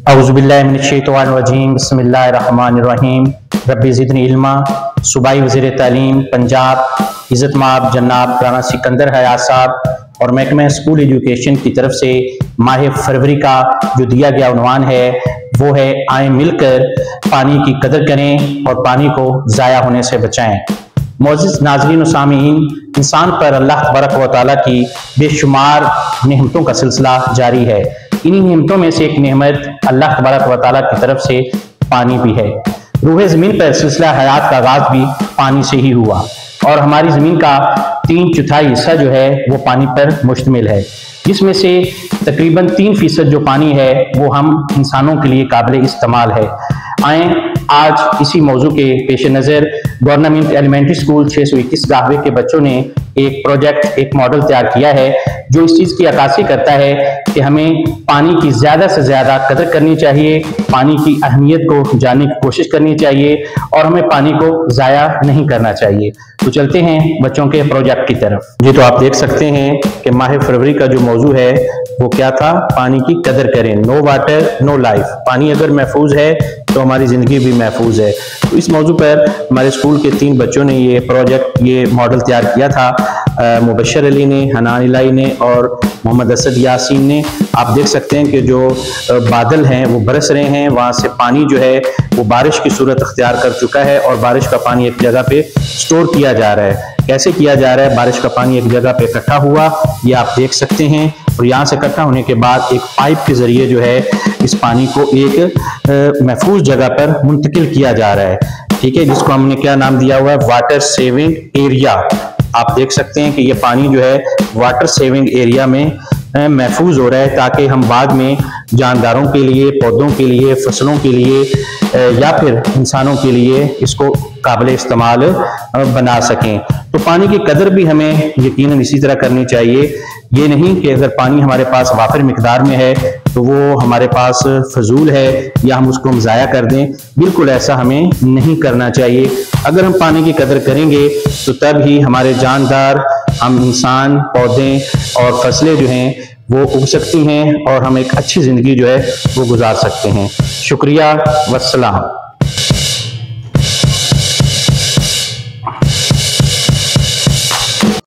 औज़ुबिल्लाहिमिनश्शैतानिर्रजीम बिस्मिल्लाहिर्रहमानिर्रहीम रब्बी ज़िदनी इल्मा। सूबाई वज़ीर तालीम पंजाब इज़्ज़त माब जनाब राना सिकंदर हयात साहब और महकमा स्कूल एजुकेशन की तरफ से माह फरवरी का जो दिया गया उन्वान है वो है आए मिलकर पानी की कदर करें और पानी को ज़ाया होने से बचाएं। मोअज़्ज़िज़ नाज़रीन व सामीईन, इंसान पर अल्लाह तबारक व तआला की बेशुमार नेमतों का सिलसिला जारी है। इन्हीं नेमतों में से एक नेमत अल्लाह तबारक व तआला की तरफ से पानी भी है। रूहे ज़मीन पर सिलसिला हयात का आगाज़ भी पानी से ही हुआ और हमारी ज़मीन का 3/4 हिस्सा जो है वो पानी पर मुश्तमिल है, जिसमें से तकरीबन 3% जो पानी है वो हम इंसानों के लिए काबिल इस्तेमाल है। आए आज इसी मौजू के पेश नज़र गवर्नमेंट एलिमेंट्री स्कूल 621 गाहवे के बच्चों ने एक प्रोजेक्ट, एक मॉडल तैयार किया है जो इस चीज़ की अक्कासी करता है कि हमें पानी की ज़्यादा से ज़्यादा कदर करनी चाहिए, पानी की अहमियत को जानने की कोशिश करनी चाहिए और हमें पानी को ज़ाया नहीं करना चाहिए। तो चलते हैं बच्चों के प्रोजेक्ट की तरफ। जी, तो आप देख सकते हैं कि माह फरवरी का जो मौजू है वो क्या था, पानी की कदर करें। No water no life. पानी अगर महफूज है तो हमारी ज़िंदगी भी महफूज है। तो इस मौजू पर हमारे स्कूल के 3 बच्चों ने ये प्रोजेक्ट, ये मॉडल तैयार किया था। मुबशर अली ने, हनान इलाही ने और मोहम्मद असद यासीन ने। आप देख सकते हैं कि जो बादल हैं वो बरस रहे हैं, वहाँ से पानी जो है वो बारिश की सूरत अख्तियार कर चुका है और बारिश का पानी एक जगह पे स्टोर किया जा रहा है। कैसे किया जा रहा है? बारिश का पानी एक जगह पे इकट्ठा हुआ, ये आप देख सकते हैं, और यहाँ से इकट्ठा होने के बाद एक पाइप के जरिए जो है इस पानी को एक महफूज जगह पर मुंतकिल किया जा रहा है। ठीक है, जिसको हमने क्या नाम दिया हुआ है, वाटर सेविंग एरिया। आप देख सकते हैं कि ये पानी जो है वाटर सेविंग एरिया में महफूज हो रहा है, ताकि हम बाद में जानदारों के लिए, पौधों के लिए, फसलों के लिए या फिर इंसानों के लिए इसको काबिल इस्तेमाल बना सकें। तो पानी की कदर भी हमें यकीनन इसी तरह करनी चाहिए। ये नहीं कि अगर पानी हमारे पास वाफिर मिकदार में है तो वो हमारे पास फजूल है या हम उसको ज़ाया कर दें। बिल्कुल ऐसा हमें नहीं करना चाहिए। अगर हम पानी की कदर करेंगे तो तब ही हमारे जानदार, हम इंसान, पौधे और फसलें जो हैं वो उग सकती हैं और हम एक अच्छी ज़िंदगी जो है वो गुजार सकते हैं। शुक्रिया, वस्सलाम।